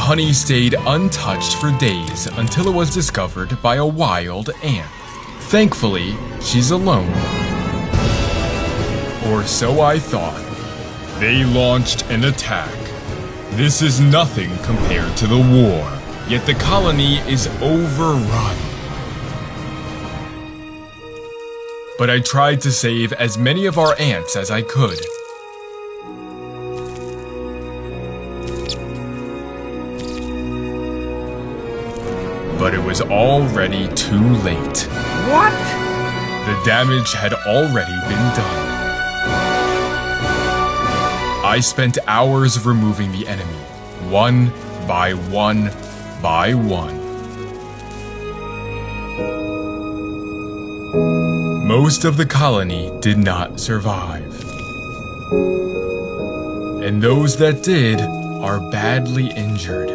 honey stayed untouched for days until it was discovered by a wild ant. Thankfully, she's alone. Or so I thought. They launched an attack. This is nothing compared to the war, yet the colony is overrun. But I tried to save as many of our ants as I could. But it was already too late. What? The damage had already been done. I spent hours removing the enemy, one by one by one. Most of the colony did not survive. And those that did are badly injured.